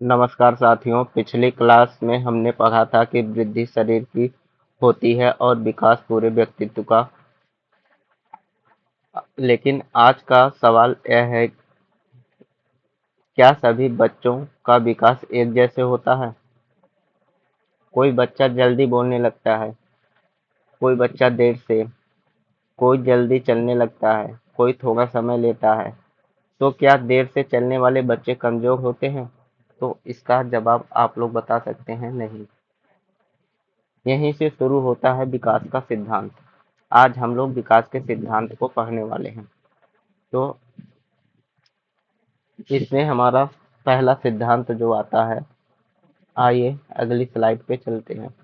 नमस्कार साथियों, पिछली क्लास में हमने पढ़ा था कि वृद्धि शरीर की होती है और विकास पूरे व्यक्तित्व का। लेकिन आज का सवाल यह है, क्या सभी बच्चों का विकास एक जैसे होता है? कोई बच्चा जल्दी बोलने लगता है, कोई बच्चा देर से, कोई जल्दी चलने लगता है, कोई थोड़ा समय लेता है। तो क्या देर से चलने वाले बच्चे कमजोर होते हैं? तो इसका जवाब आप लोग बता सकते हैं, नहीं। यहीं से शुरू होता है विकास का सिद्धांत। आज हम लोग विकास के सिद्धांत को पढ़ने वाले हैं। तो इसमें हमारा पहला सिद्धांत जो आता है, आइए अगली स्लाइड पे चलते हैं।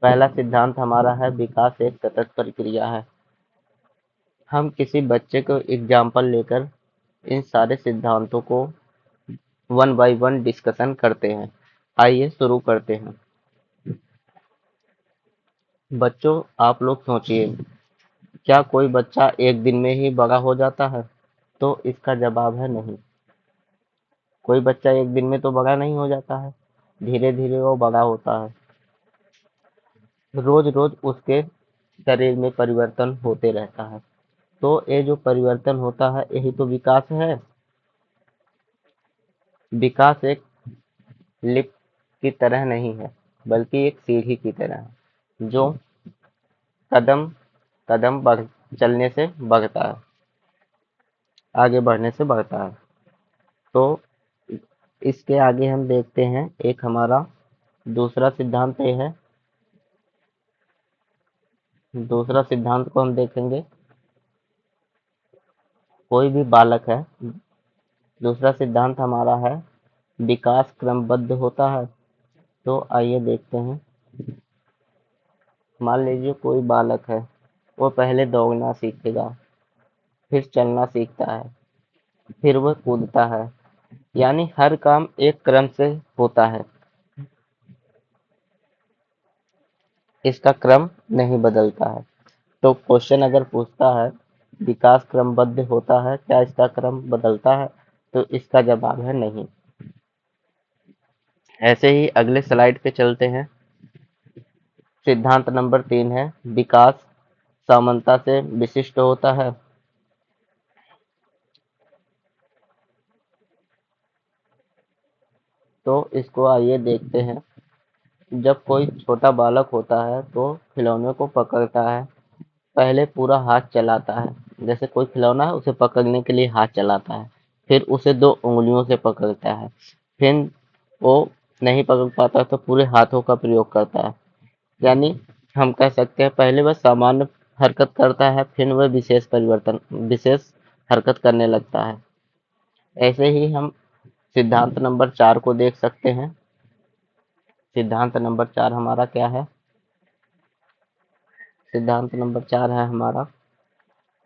पहला सिद्धांत हमारा है, विकास एक सतत प्रक्रिया है। हम किसी बच्चे को एग्जाम्पल लेकर इन सारे सिद्धांतों को वन बाय वन डिस्कशन करते हैं। आइए शुरू करते हैं। बच्चों, आप लोग सोचिए, क्या कोई बच्चा एक दिन में ही बड़ा हो जाता है? तो इसका जवाब है नहीं। कोई बच्चा एक दिन में तो बड़ा नहीं हो जाता है, धीरे धीरे वो बड़ा होता है। रोज रोज उसके शरीर में परिवर्तन होते रहता है। तो ये जो परिवर्तन होता है, यही तो विकास है। विकास एक लिफ्ट की तरह नहीं है, बल्कि एक सीढ़ी की तरह है, जो कदम कदम बढ़ चलने से बढ़ता है, आगे बढ़ने से बढ़ता है। तो इसके आगे हम देखते हैं, एक हमारा दूसरा सिद्धांत ये है। दूसरा सिद्धांत को हम देखेंगे, कोई भी बालक है। दूसरा सिद्धांत हमारा है, विकास क्रमबद्ध होता है। तो आइए देखते हैं। मान लीजिए कोई बालक है, वो पहले दौड़ना सीखेगा, फिर चलना सीखता है, फिर वह कूदता है। यानी हर काम एक क्रम से होता है, इसका क्रम नहीं बदलता है। तो क्वेश्चन अगर पूछता है, विकास क्रमबद्ध होता है, क्या इसका क्रम बदलता है? तो इसका जवाब है नहीं। ऐसे ही अगले स्लाइड पे चलते हैं। सिद्धांत नंबर 3 है, विकास समानता से विशिष्ट होता है। तो इसको आइए देखते हैं। जब कोई छोटा बालक होता है तो खिलौने को पकड़ता है, पहले पूरा हाथ चलाता है। जैसे कोई खिलौना है, उसे पकड़ने के लिए हाथ चलाता है, फिर उसे दो उंगलियों से पकड़ता है, फिर वो नहीं पकड़ पाता तो पूरे हाथों का प्रयोग करता है। यानी हम कह सकते हैं, पहले वह सामान्य हरकत करता है, फिर वह विशेष हरकत करने लगता है। ऐसे ही हम सिद्धांत नंबर 4 को देख सकते हैं। सिद्धांत नंबर 4 हमारा क्या है? सिद्धांत नंबर 4 है हमारा,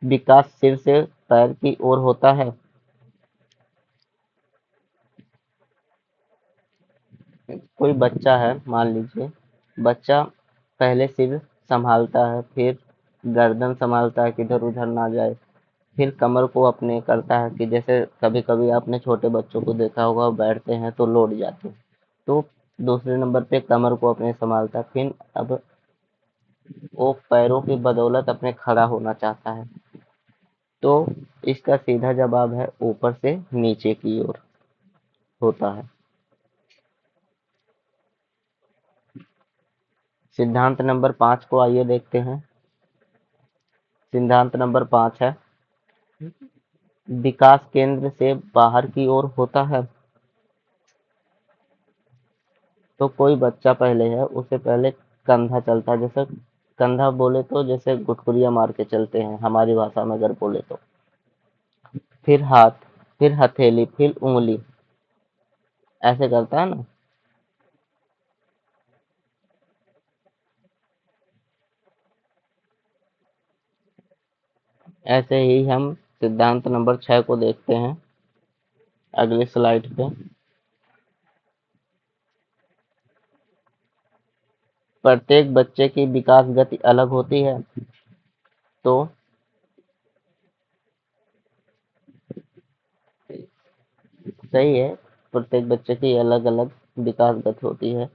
विकास सिर से पैर की ओर होता है। कोई बच्चा है, मान लीजिए, बच्चा पहले सिर संभालता है, फिर गर्दन संभालता है, किधर उधर ना जाए, फिर कमर को अपने करता है, कि जैसे कभी कभी आपने छोटे बच्चों को देखा होगा, वो बैठते हैं तो लौट जाते हैं। तो दूसरे नंबर पे कमर को अपने संभालता है, फिर अब वो पैरों की बदौलत अपने खड़ा होना चाहता है। तो इसका सीधा जवाब है, ऊपर से नीचे की ओर होता है। सिद्धांत नंबर 5 को आइए देखते हैं। सिद्धांत नंबर 5 है, विकास केंद्र से बाहर की ओर होता है। तो कोई बच्चा पहले है, उसे पहले कंधा चलता है। जैसे कंधा बोले तो जैसे गुटकुरिया मार के चलते हैं, हमारी भाषा में अगर बोले तो। फिर हाथ, फिर हथेली, फिर उंगली, ऐसे करता है ना। ऐसे ही हम सिद्धांत नंबर 6 को देखते हैं अगली स्लाइड पे। प्रत्येक बच्चे की विकास गति अलग होती है। तो सही है, प्रत्येक बच्चे की अलग अलग विकास गति होती है।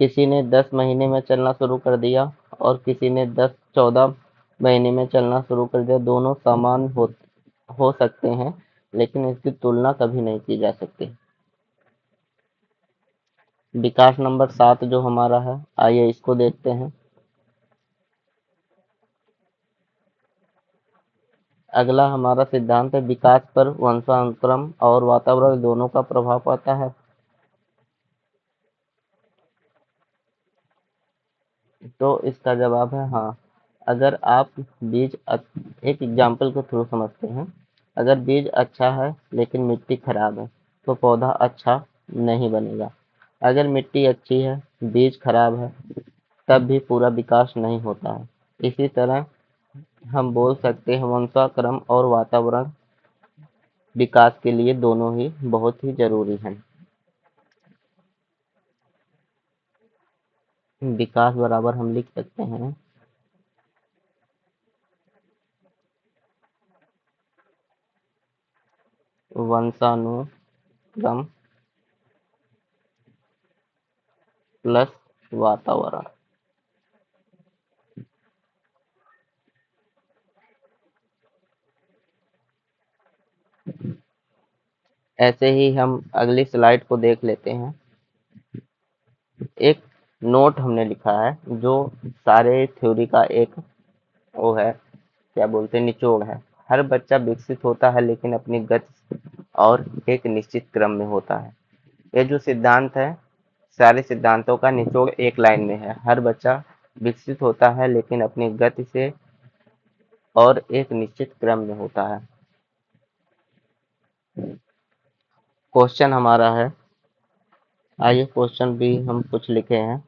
किसी ने 10 महीने में चलना शुरू कर दिया और किसी ने 10-14 महीने में चलना शुरू कर दिया। दोनों समान हो सकते हैं, लेकिन इसकी तुलना कभी नहीं की जा सकती। विकास नंबर 7 जो हमारा है, आइए इसको देखते हैं। अगला हमारा सिद्धांत है, विकास पर वंशानुक्रम और वातावरण दोनों का प्रभाव पड़ता है। तो इसका जवाब है हाँ। अगर आप एक एग्जाम्पल के थ्रू समझते हैं। अगर बीज अच्छा है लेकिन मिट्टी खराब है तो पौधा अच्छा नहीं बनेगा। अगर मिट्टी अच्छी है, बीज खराब है, तब भी पूरा विकास नहीं होता है। इसी तरह हम बोल सकते हैं, वंशानुक्रम और वातावरण विकास के लिए दोनों ही बहुत ही जरूरी हैं। विकास बराबर हम लिख सकते हैं, वंशानुक्रम प्लस वातावरण। ऐसे ही हम अगली स्लाइड को देख लेते हैं। एक नोट हमने लिखा है जो सारे थ्योरी का एक वो है, क्या बोलते हैं, निचोड़ है। हर बच्चा विकसित होता है लेकिन अपनी गति और एक निश्चित क्रम में होता है। ये जो सिद्धांत है, सारे सिद्धांतों का निचोड़ एक लाइन में है। हर बच्चा विकसित होता है लेकिन अपनी गति से और एक निश्चित क्रम में होता है। क्वेश्चन हमारा है, आइए क्वेश्चन भी हम कुछ लिखे हैं।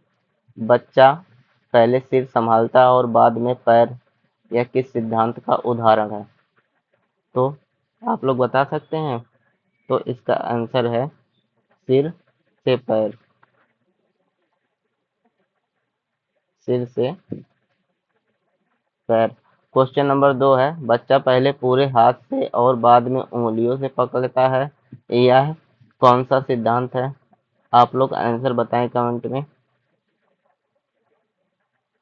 बच्चा पहले सिर संभालता और बाद में पैर, यह किस सिद्धांत का उदाहरण है? तो आप लोग बता सकते हैं। तो इसका आंसर है सिर से पैर। सिर से पैर। क्वेश्चन नंबर 2 है, बच्चा पहले पूरे हाथ से और बाद में उंगलियों से पकड़ता है, यह कौन सा सिद्धांत है? आप लोग आंसर बताएं कमेंट में।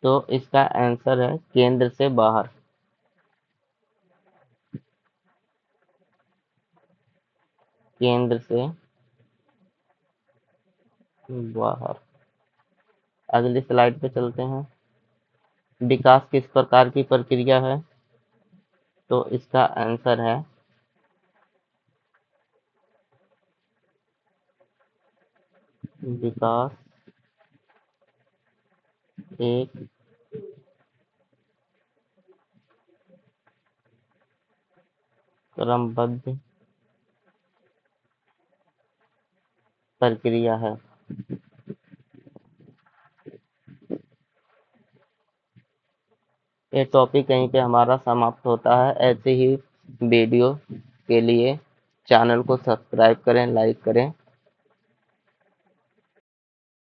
तो इसका आंसर है केंद्र से बाहर। केंद्र से बाहर। अगली स्लाइड पे चलते हैं। विकास किस प्रकार की प्रक्रिया है? तो इसका आंसर है विकास एक क्रमबद्ध प्रक्रिया है। ये टॉपिक यहीं पे हमारा समाप्त होता है। ऐसे ही वीडियो के लिए चैनल को सब्सक्राइब करें, लाइक करें।